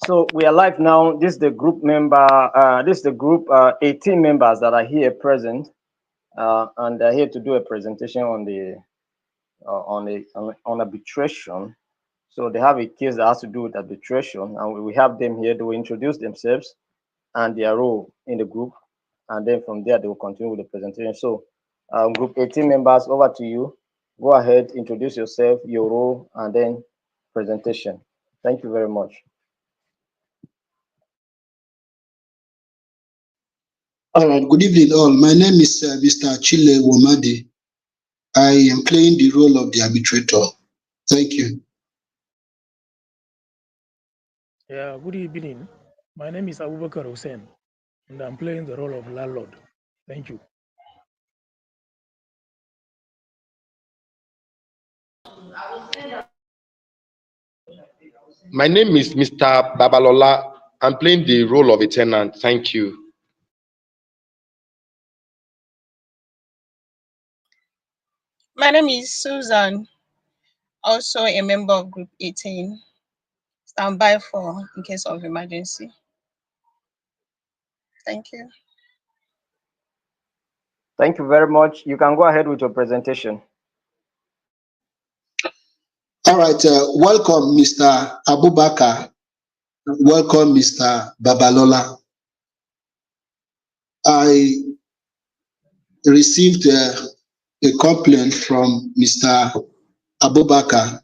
So we are live now. This is the group member. This is the group 18 members that are here present, and they're here to do a presentation on the on arbitration. So they have a case that has to do with arbitration, and we have them here. They will introduce themselves and their role in the group, and then from there they will continue with the presentation. So, group 18 members, over to you. Go ahead, introduce yourself, your role, and then presentation. Thank you very much. All right, good evening all. My name is Mr. Chile Womadi. I am playing the role of the arbitrator. Thank you. Yeah, good evening. My name is Abubakar Hussein, and I'm playing the role of landlord. Thank you. My name is Mr. Babalola. I'm playing the role of a tenant. Thank you. My name is Susan, also a member of Group 18. Stand by for in case of emergency. Thank you. Thank you very much. You can go ahead with your presentation. All right, welcome, Mr. Abubakar. Welcome, Mr. Babalola. I received a complaint from Mr. Abubakar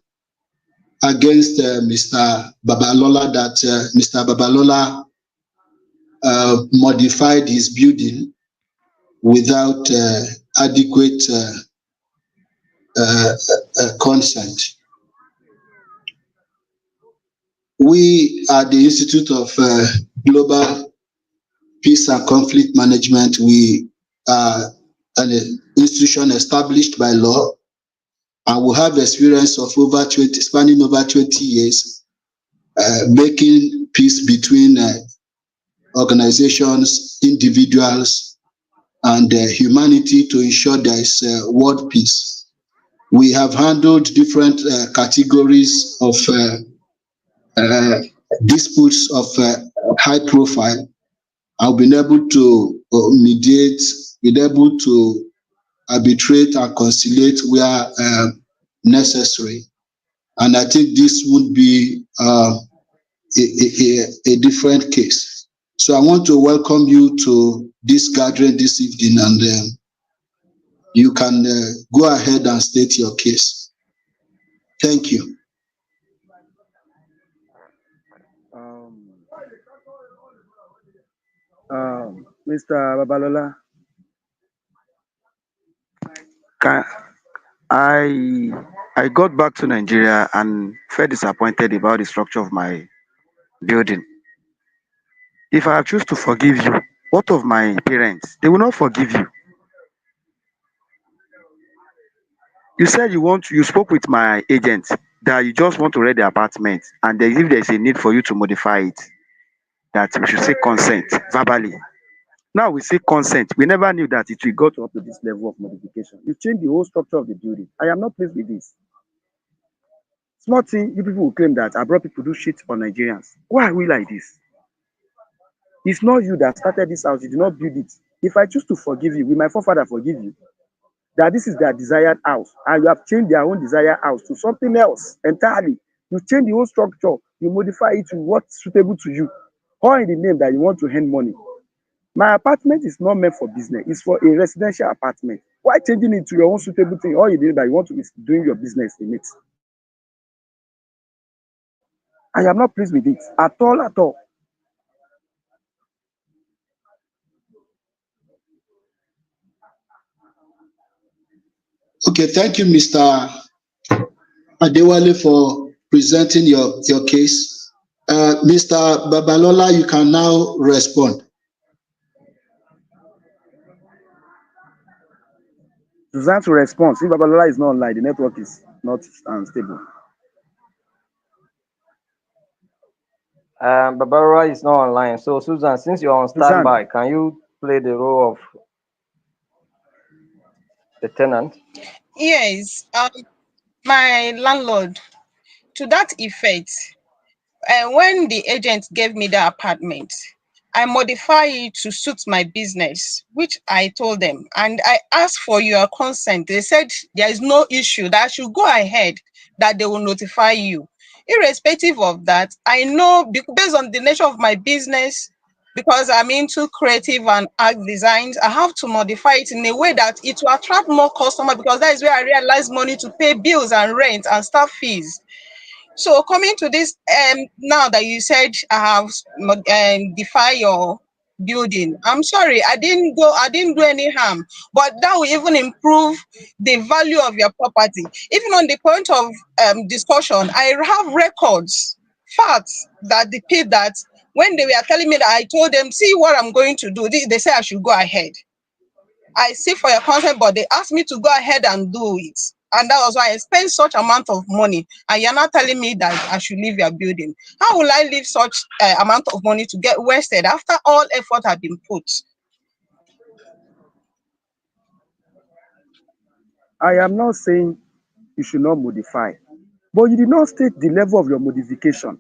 against Mr. Babalola that Mr. Babalola modified his building without adequate consent. We at the Institute of Global Peace and Conflict Management, we are an institution established by law, and we have experience of spanning over 20 years, making peace between organizations, individuals, and humanity to ensure there is world peace. We have handled different categories of disputes of high profile. I've been able to mediate, been able to arbitrate and conciliate where necessary. And I think this would be a different case. So I want to welcome you to this gathering this evening, and you can go ahead and state your case. Thank you. Mr. Babalola, I got back to Nigeria and felt disappointed about the structure of my building. If I choose to forgive you, what of my parents? They will not forgive you. You said you spoke with my agent that you just want to rent the apartment, and if there's a need for you to modify it, that we should say consent verbally. Now we say consent. We never knew that it will go up to this level of modification. You changed the whole structure of the building. I am not pleased with this. Small thing, you people will claim that abroad people do shit on Nigerians. Why are we like this? It's not you that started this house. You did not build it. If I choose to forgive you, will my forefather forgive you? That this is their desired house, and you have changed their own desired house to something else entirely. You change the whole structure, you modify it to what's suitable to you, all in the name that you want to earn money. My apartment is not meant for business, it's for a residential apartment. Why changing it to your own suitable thing? All you did that you want to be doing your business in it. I am not pleased with it at all, at all. Okay, thank you, Mr. Adewale, for presenting your case. Mr. Babalola, you can now respond. Suzanne to respond. If Babalola is not online, the network is not stable. Barbara is not online. So, Susan, since you're on standby, can you play the role of the tenant? Yes, my landlord, to that effect, And when the agent gave me the apartment, I modify it to suit my business, which I told them. And I asked for your consent. They said there is no issue, that I should go ahead, that they will notify you. Irrespective of that, I know based on the nature of my business, because I'm into creative and art designs, I have to modify it in a way that it will attract more customers, because that is where I realize money to pay bills and rent and staff fees. So coming to this, now that you said I have defy your building, I'm sorry, I didn't do any harm, but that will even improve the value of your property. Even on the point of discussion, I have records, facts that depict that when they were telling me that, I told them, see what I'm going to do. They say I should go ahead. I seek for your consent, but they asked me to go ahead and do it. And that was why I spent such amount of money. And you're not telling me that I should leave your building. How will I leave such amount of money to get wasted after all effort had been put? I am not saying you should not modify, but you did not state the level of your modification.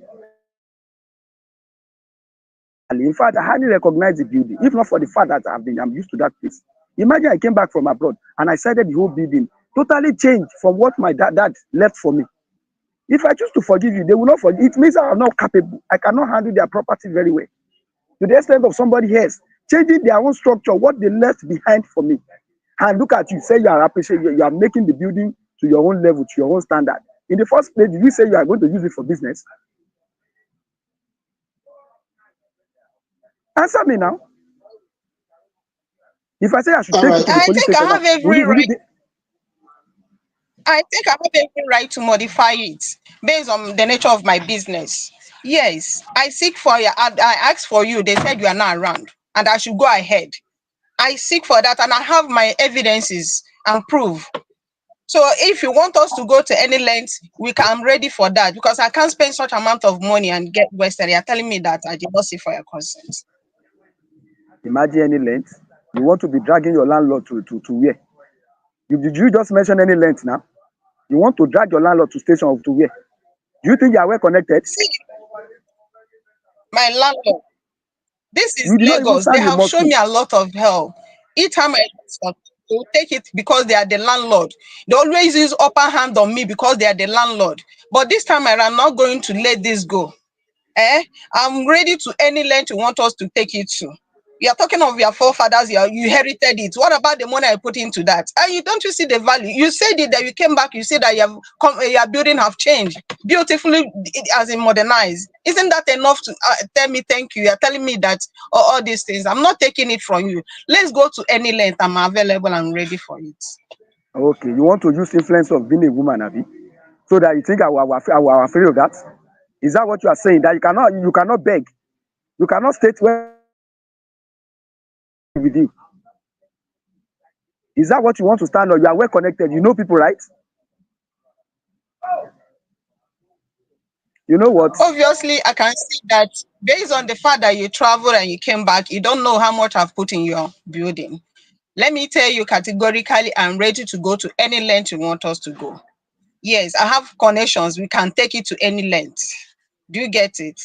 In fact, I hardly recognize the building, if not for the fact that I'm used to that place. Imagine I came back from abroad and I decided the whole building totally changed from what my dad left for me. If I choose to forgive you, they will not forgive. It means I am not capable. I cannot handle their property very well. To the extent of somebody else changing their own structure, what they left behind for me. And look at you, say you are appreciating, you are making the building to your own level, to your own standard. In the first place, did you say you are going to use it for business? Answer me now. If I say I should All take you right. to the I police think I station now, have every will you right. be, I think I have every right to modify it based on the nature of my business. Yes, I seek for you. I asked for you. They said you are not around, and I should go ahead. I seek for that, and I have my evidences and proof. So if you want us to go to any length, I'm ready for that, because I can't spend such amount of money and get wasted. You're telling me that I did not seek for your consent. imagine any length? You want to be dragging your landlord to where? Did you just mention any length now? You want to drag your landlord to station to where? Do you think you are well connected? See, my landlord, this is You did not even Lagos. They sound have shown remorseful. me a lot of help. Each time I do something, they will take it because they are the landlord. They always use upper hand on me because they are the landlord. But this time I'm not going to let this go. Eh? I'm ready to any length you want us to take it to. You are talking of your forefathers, you inherited it. What about the money I put into that? And you see the value. You said it that you came back, you said that your building have changed beautifully, it has been modernized. Isn't that enough to tell me thank you? You're telling me that all these things. I'm not taking it from you. Let's go to any length. I'm available and ready for it. Okay, you want to use influence of being a woman, Abi? So that you think I will afraid of that? Is that what you are saying? That you cannot beg, you cannot state where with you. Is that what you want to stand on? You are well connected. You know people, right? You know what? Obviously, I can see that based on the fact that you traveled and you came back, you don't know how much I've put in your building. Let me tell you categorically, I'm ready to go to any length you want us to go. Yes, I have connections. We can take it to any length. Do you get it?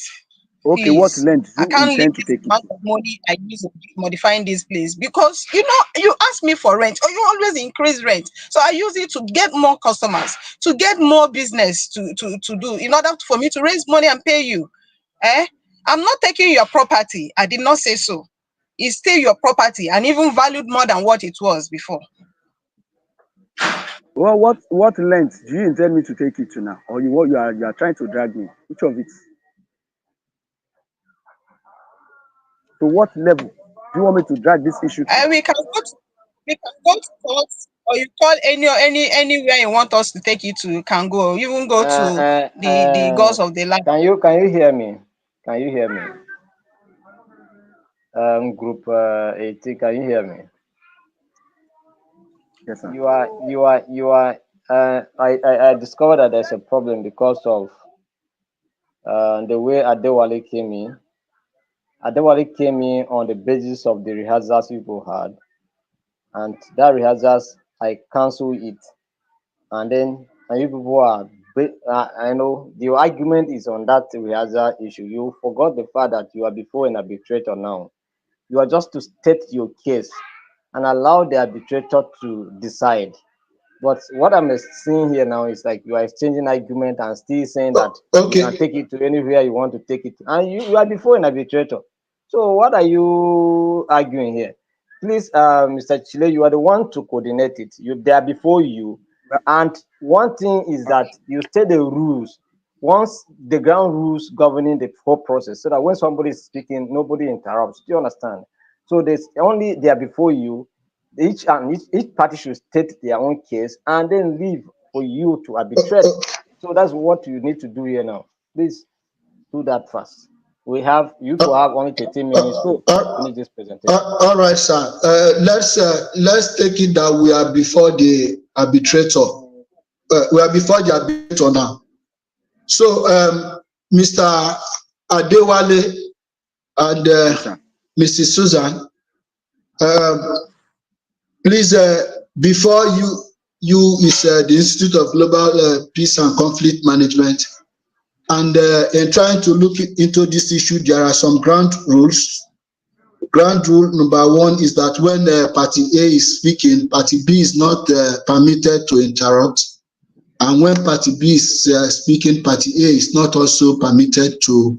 Okay, what Please. length do I you can't leave intend to this take it amount to? of money I use in modifying this place, because you ask me for rent, or you always increase rent. So I use it to get more customers, to get more business to do in order for me to raise money and pay you. Eh? I'm not taking your property. I did not say so. It's still your property and even valued more than what it was before. Well, what length do you intend me to take it to now? Or you are trying to drag me? Which of it? To what level do you want me to drag this issue to? And we can go to court, or you call anywhere you want us to take you to, you can go. You even go Uh, to uh, the gods of the land. can you hear me? Can you hear me? Group 18, can you hear me? Yes, sir. I discovered that there's a problem because of the way Adewale came in. Adewale came in on the basis of the rehearsals people had, and that rehearsals I cancel it, and then and you people are But I know the argument is on that rehearsal issue. You forgot the fact that you are before an arbitrator now. You are just to state your case and allow the arbitrator to decide. But what I'm seeing here now is like you are exchanging argument and still saying that you can Okay. take it to anywhere you want to take it, and you are before an arbitrator. So what are you arguing here? Please, Mr. Chile, you are the one to coordinate it. They are before you, But and one thing is that you state the rules. Once the ground rules governing the whole process, so that when somebody is speaking, nobody interrupts. Do you understand? So there's only they are before you, each party should state their own case and then leave for you to arbitrate. So that's what you need to do here now. Please do that fast. We have you to have only 13 minutes to finish this presentation. All right, sir. Let's take it that we are before the arbitrator. We are before the arbitrator now. So, Mr. Adewale and yes, sir. Mrs. Susan, um, please, before you is the Institute of Global Peace and Conflict Management, and in trying to look into this issue, there are some ground rules. Ground rule number one is that when party A is speaking, party B is not permitted to interrupt. And when party B is speaking, party A is not also permitted to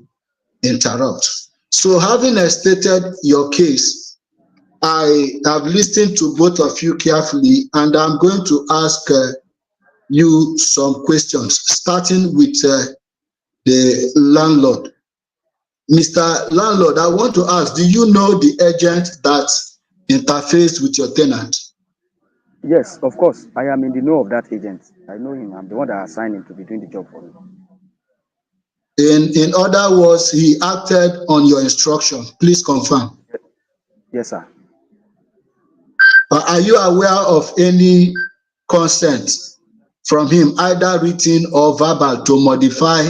interrupt. So having stated your case, I have listened to both of you carefully, and I'm going to ask you some questions, starting with the landlord. Mr. Landlord, I want to ask, do you know the agent that interfaced with your tenant? Yes, of course. I am in the know of that agent. I know him. I'm the one that assigned him to be doing the job for me. In other words, he acted on your instruction. Please confirm. Yes, sir. Are you aware of any consent from him, either written or verbal, to modify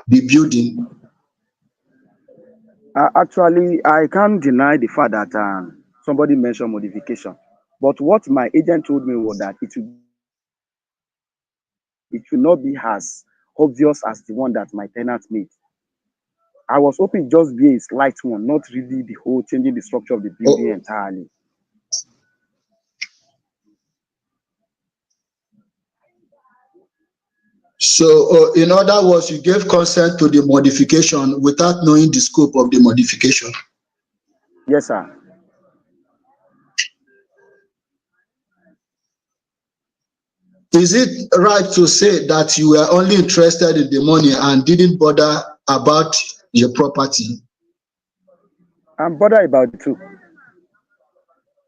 the building? Actually, I can't deny the fact that somebody mentioned modification. But what my agent told me was that it will not be as obvious as the one that my tenant made. I was hoping just be a slight one, not really the whole changing the structure of the building Oh, entirely. so, in other words, you gave consent to the modification without knowing the scope of the modification. Yes, sir. Is it right to say that you were only interested in the money and didn't bother about your property? I'm bothered about the two.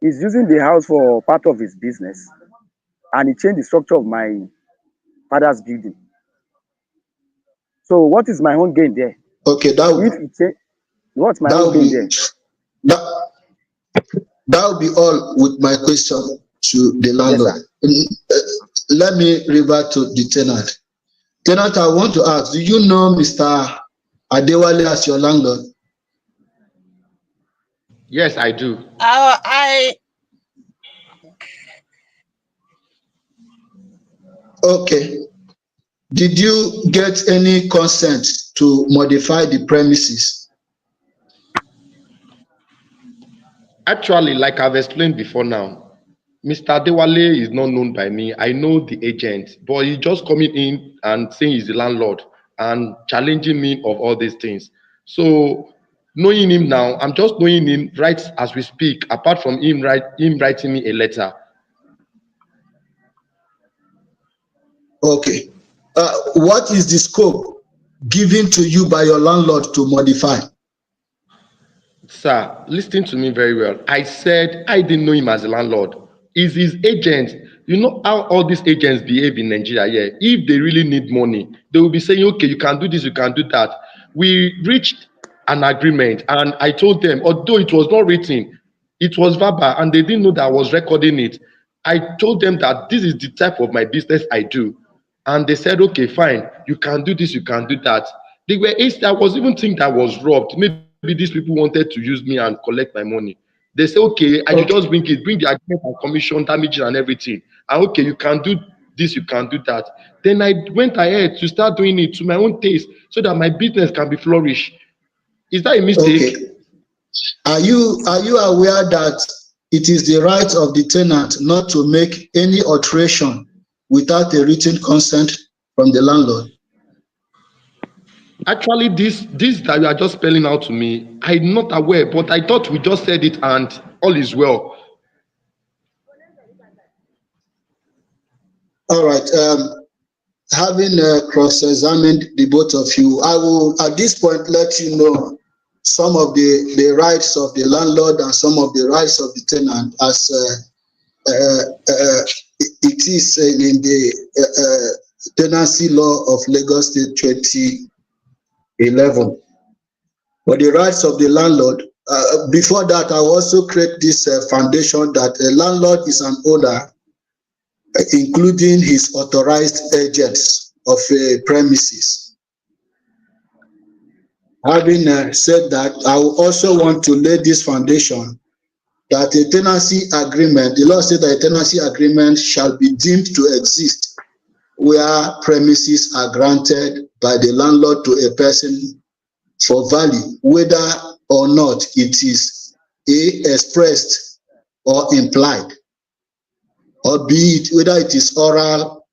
He's using the house for part of his business, and he changed the structure of my father's building. So what is my own gain there? Okay, If he change, what's my that own will gain be there? that that will be all with my question to the Yes, landlord. sir. Let me revert to the tenant. Tenant, I want to ask, do you know Mr. Adewale as your landlord? Yes, I do. I Okay. Did you get any consent to modify the premises? Actually, like I've explained before now, Mr. Adewale is not known by me. I know the agent, but he's just coming in and saying he's the landlord and challenging me of all these things. So knowing him now, I'm just knowing him right as we speak, apart from him writing me a letter. Okay. What is the scope given to you by your landlord to modify? Sir, listen to me very well. I said I didn't know him as a landlord. He's his agent. You know how all these agents behave in Nigeria. Yeah, if they really need money, they will be saying, "Okay, you can do this, you can do that." We reached an agreement, and I told them, although it was not written, it was verbal, and they didn't know that I was recording it. I told them that this is the type of my business I do, and they said, "Okay, fine, you can do this, you can do that." They were. I was even thinking that I was robbed. Maybe these people wanted to use me and collect my money. They say, okay, I should just Okay. bring the agreement and commission damages and everything. And okay, you can do this, you can do that. Then I went ahead to start doing it to my own taste so that my business can be flourish. Is that a Okay. mistake? Are you aware that it is the right of the tenant not to make any alteration without a written consent from the landlord? Actually, this that you are just spelling out to me, I'm not aware, but I thought we just said it and all is well. All right. Having cross-examined the both of you, I will at this point let you know some of the rights of the landlord and some of the rights of the tenant as it is in the tenancy law of Lagos State 2011. For the rights of the landlord, before that, I will also create this foundation that a landlord is an owner, including his authorized agents of a premises. Having said that, I will also want to lay this foundation that a tenancy agreement, the law says that a tenancy agreement shall be deemed to exist where premises are granted by the landlord to a person for value, whether or not it is expressed or implied, or be it whether it is oral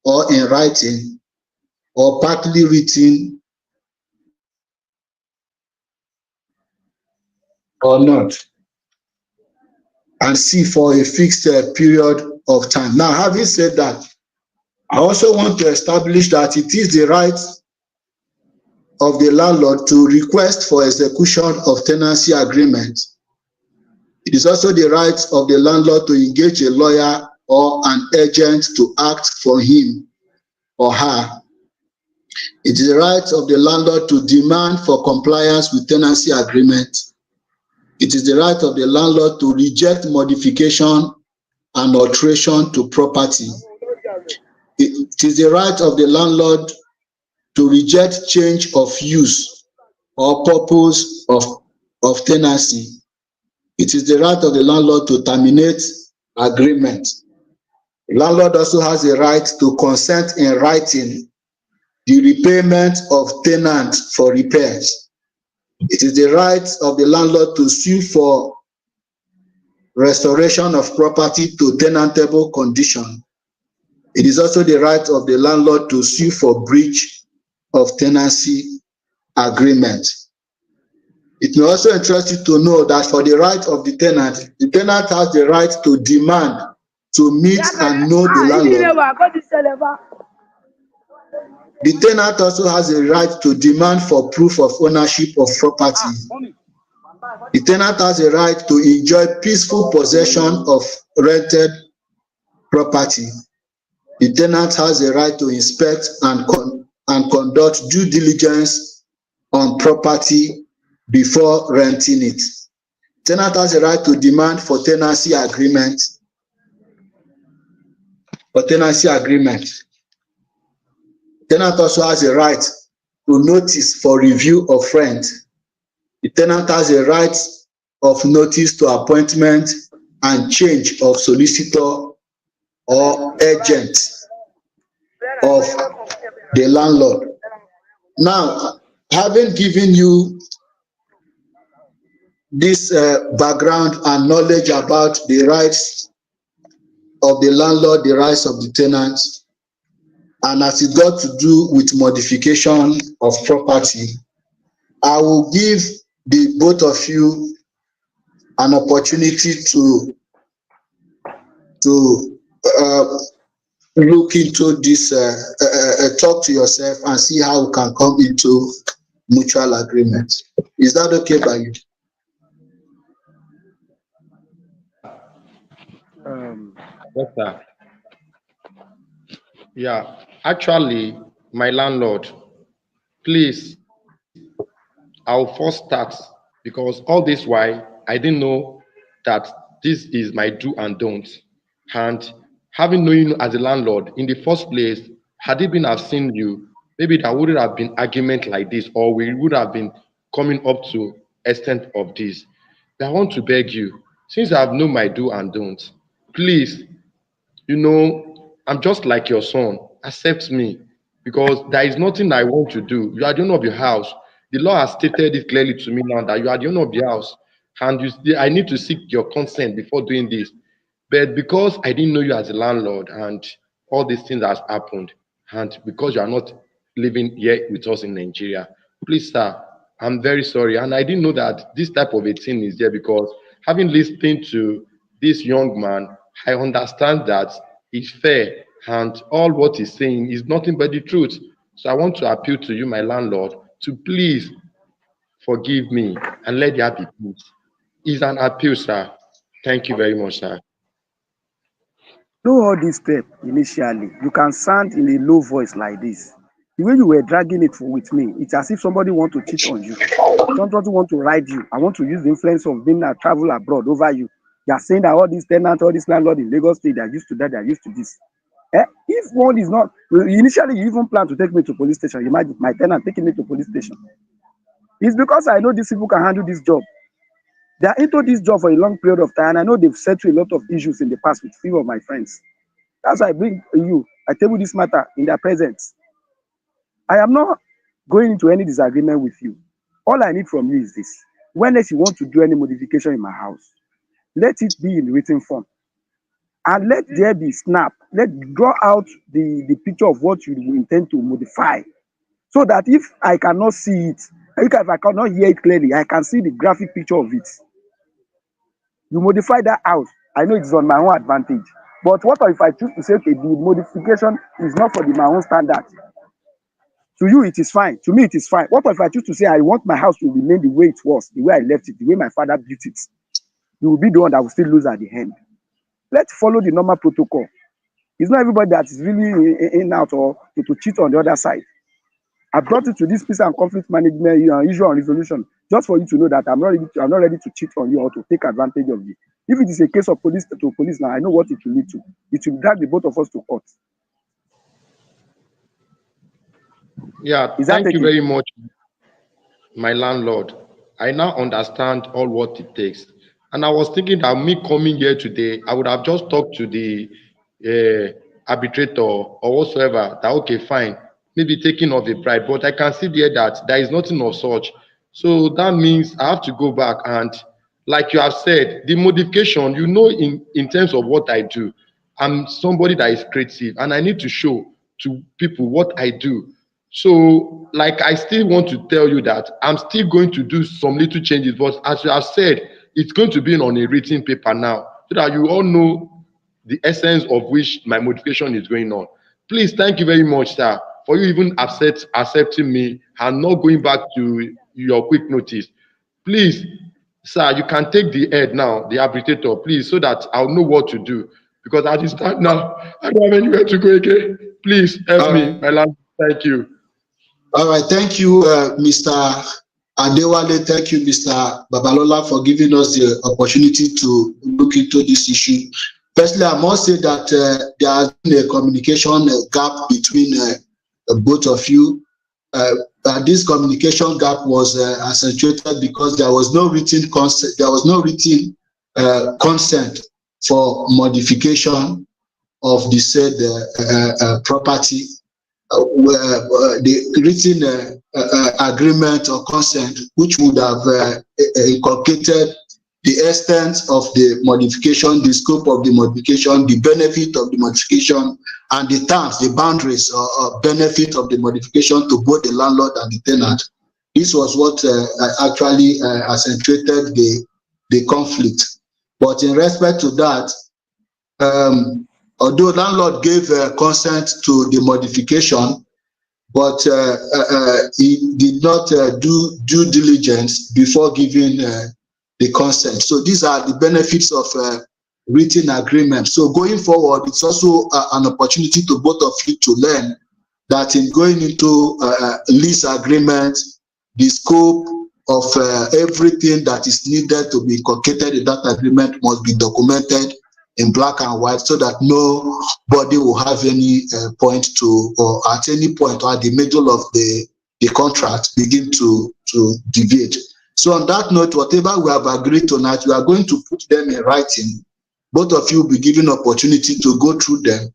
or in writing or partly written or not, and see for a fixed period of time. Now, having said that, I also want to establish that it is the right of the landlord to request for execution of tenancy agreement. It is also the right of the landlord to engage a lawyer or an agent to act for him or her. It is the right of the landlord to demand for compliance with tenancy agreement. It is the right of the landlord to reject modification and alteration to property. It is the right of the landlord to reject change of use or purpose of tenancy. It is the right of the landlord to terminate agreement. The landlord also has a right to consent in writing the repayment of tenant for repairs. It is the right of the landlord to sue for restoration of property to tenantable condition. It is also the right of the landlord to sue for breach of tenancy agreement. It may also interest you to know that for the right of the tenant has the right to demand to meet and know the landlord. The tenant also has a right to demand for proof of ownership of property. The tenant has a right to enjoy peaceful possession of rented property. The tenant has a right to inspect and conduct due diligence on property before renting it. Tenant has a right to demand for tenancy agreement. For tenancy agreement. Tenant also has a right to notice for review of rent. The tenant has a right of notice to appointment and change of solicitor or agent of the landlord. Now, having given you this background and knowledge about the rights of the landlord, the rights of the tenant, and as it got to do with modification of property, I will give the both of you an opportunity to look into this, talk to yourself and see how we can come into mutual agreement. Is that okay by you? Um, Yes, sir. Yeah. Actually, my landlord, please, I'll first start because all this while I didn't know that this is my do and don't. And having known you as a landlord in the first place, had it been I've seen you, maybe there wouldn't have been argument like this, or we would have been coming up to extent of this. But I want to beg you, since I've known my do and don't, please, you know, I'm just like your son. Accept me because there is nothing I want to do. You are the owner of your house. The law has stated it clearly to me now that you are the owner of the house, and I need to seek your consent before doing this. But because I didn't know you as a landlord and all these things has happened, and because you are not living here with us in Nigeria, please, sir, I'm very sorry. And I didn't know that this type of a thing is there because having listened to this young man, I understand that it's fair and all what he's saying is nothing but the truth. So I want to appeal to you, my landlord, to please forgive me and let there be peace. It's an appeal, sir. Thank you very much, sir. Do all this step initially. You can sound in a low voice like this. The way you were dragging it with me, it's as if somebody want to cheat on you. Somebody want to ride you. I want to use the influence of being a travel abroad over you. You are saying that all these tenants, all these landlords in Lagos State, they are used to that, they are used to this. If one is not, initially you even plan to take me to police station. You imagine my tenant taking me to police station. It's because I know these people can handle this job. They are into this job for a long period of time, and I know they've settled a lot of issues in the past with few of my friends. That's why I bring you, I table this matter in their presence. I am not going into any disagreement with you. All I need from you is this. When next you want to do any modification in my house, let it be in written form. And let there be snap. Let draw out the picture of what you intend to modify. So that if I cannot see it, if I cannot hear it clearly, I can see the graphic picture of it. You modify that house. I know it's on my own advantage. But what if I choose to say, okay, the modification is not for my own standard? To you, it is fine. To me, it is fine. What if I choose to say, I want my house to remain the way it was, the way I left it, the way my father built it? You will be the one that will still lose at the end. Let's follow the normal protocol. It's not everybody that is really in out or to cheat on the other side. I brought it to this peace and conflict management issue and resolution just for you to know that I'm not ready to cheat on you or to take advantage of you. If it is a case of police to police now, I know what it will lead to. It will drag the both of us to court. Yeah, Is that thank you taken? very much, my landlord. I now understand all what it takes. And I was thinking that me coming here today, I would have just talked to the arbitrator or whatsoever that, okay, fine, maybe taking of a bribe. But I can see there that there is nothing of such. So that means I have to go back and, like you have said, the modification, in terms of what I do, I'm somebody that is creative and I need to show to people what I do. So, like, I still want to tell you that I'm still going to do some little changes, but as you have said, it's going to be on a written paper now, so that you all know the essence of which my motivation is going on. Please, thank you very much, sir, for you even accepting me and not going back to your quick notice. Please, sir, you can take the head now, the arbitrator, please, so that I'll know what to do. Because at this time now, I don't have anywhere to go again. Please help All me, right. my lord. Thank you. All right. Thank you, Mr. Adewale. Thank you, Mr. Babalola, for giving us the opportunity to look into this issue. Firstly, I must say that there has been a communication gap between both of you. This communication gap was accentuated because there was no written consent. There was no written consent for modification of the said property. The written agreement or consent, which would have inculcated the extent of the modification, the scope of the modification, the benefit of the modification, and the terms, the boundaries or benefit of the modification to both the landlord and the tenant. This was what actually accentuated the conflict. But in respect to that, although landlord gave consent to the modification, but he did not do due diligence before giving the consent. So these are the benefits of written agreement. So going forward, it's also an opportunity to both of you to learn that in going into lease agreement, the scope of everything that is needed to be inculcated in that agreement must be documented in black and white, so that nobody will have any point to, or at any point or at the middle of the contract begin to deviate. So on that note, whatever we have agreed tonight, we are going to put them in writing. Both of you will be given opportunity to go through them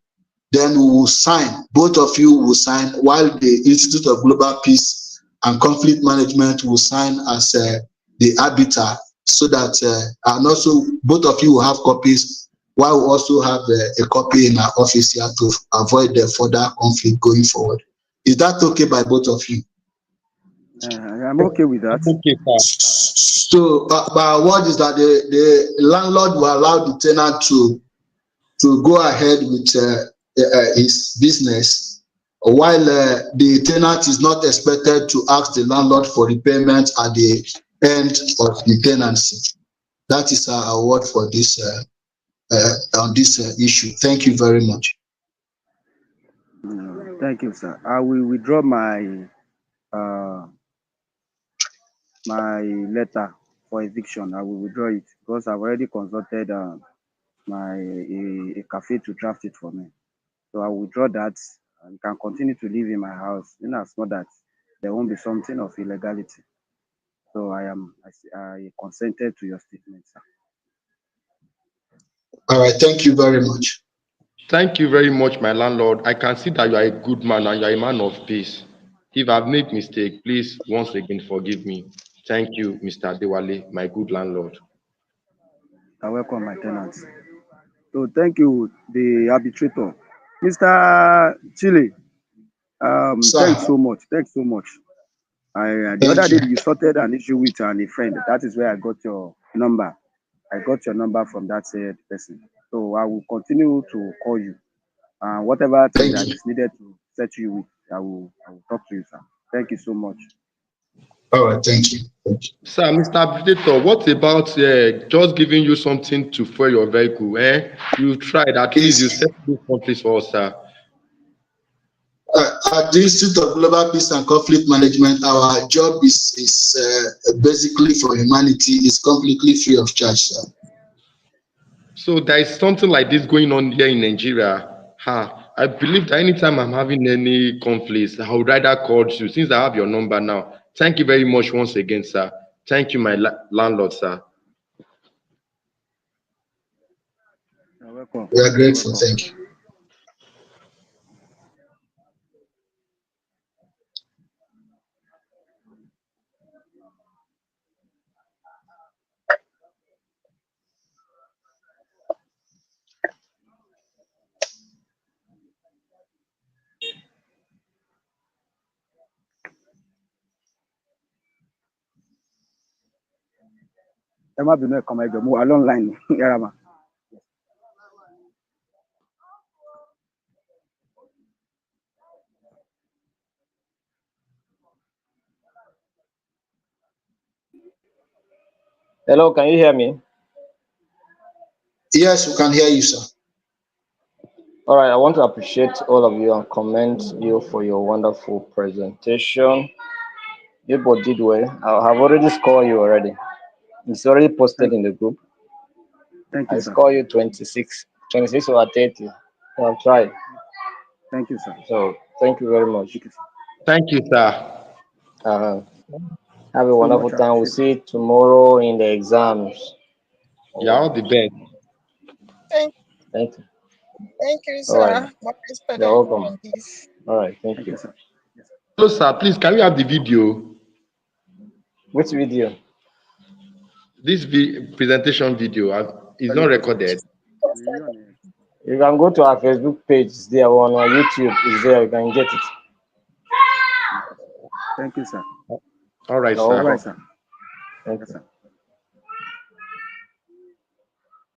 then we will sign. Both of you will sign, while the Institute of Global Peace and Conflict Management will sign as the arbiter, so that and also both of you will have copies, while we also have a copy in our office here to avoid the further conflict going forward. Is that okay by both of you? I'm okay with that. Okay, sir. So, but what is that the landlord will allow the tenant to go ahead with his business, while the tenant is not expected to ask the landlord for repayment at the end of the tenancy. That is our word for this on this issue. Thank you very much. Thank you, sir. I will withdraw my uh, my letter for eviction. I will withdraw it because I've already consulted a cafe to draft it for me. So I will withdraw that and can continue to live in my house in as much that there won't be something of illegality. So I consented to your statement, sir. All right. Thank you very much. Thank you very much, my landlord. I can see that you are a good man and you are a man of peace. If I've made mistake, please once again forgive me. Thank you, Mr. Dewale, my good landlord. I welcome my tenants. So thank you, the arbitrator. Mr. Chile, Sir, thanks so much. Thanks so much. The other thank you. day you sorted an issue with a friend. That is where I got your number. I got your number from that said person. So I will continue to call you. Whatever thing Thank that you. is needed to set you with, I will talk to you, sir. Thank you so much. All right. Thank you. Thank you. Sir, Mr. Arbitrator, what about just giving you something to fuel your vehicle? You tried, at least you Is set this complete for us, sir. at the Institute of Global Peace and Conflict Management, our job is basically for humanity. Is completely free of charge, sir. So there is something like this going on here in Nigeria. I believe that anytime I'm having any conflicts, I would rather call you since I have your number now. Thank you very much once again, sir. Thank you, my landlord, sir. You're welcome. We are You're grateful. welcome. Thank you. Emma Binu Ekamaijo, mo wà online. Yàrá mà. Hello, can you hear me? Yes, we can hear you, sir. All right, I want to appreciate all of you and commend you for your wonderful presentation. You both did well. I have already scored you already. It's already posted Thank, in the group. thank I you, sir. score you 26 over 30. I'll try. Thank you, sir. So thank you very much. Thank you, sir. Thank you, sir. Uh, have a So wonderful much time. We'll appreciated. see you tomorrow in the exams. You're all the best. Thank, Thank you. thank you, All right. sir. More respect You're and more welcome. on this. All right. Thank Thank you, you. sir. Yes, sir. Hello, sir. Please, can we have the video? Which video? This presentation video is not recorded. You can go to our Facebook page. It's there on our YouTube. It's there. You can get it. Thank you, sir. All right, You're All sir. right, welcome. sir. Thank Yes, you. sir.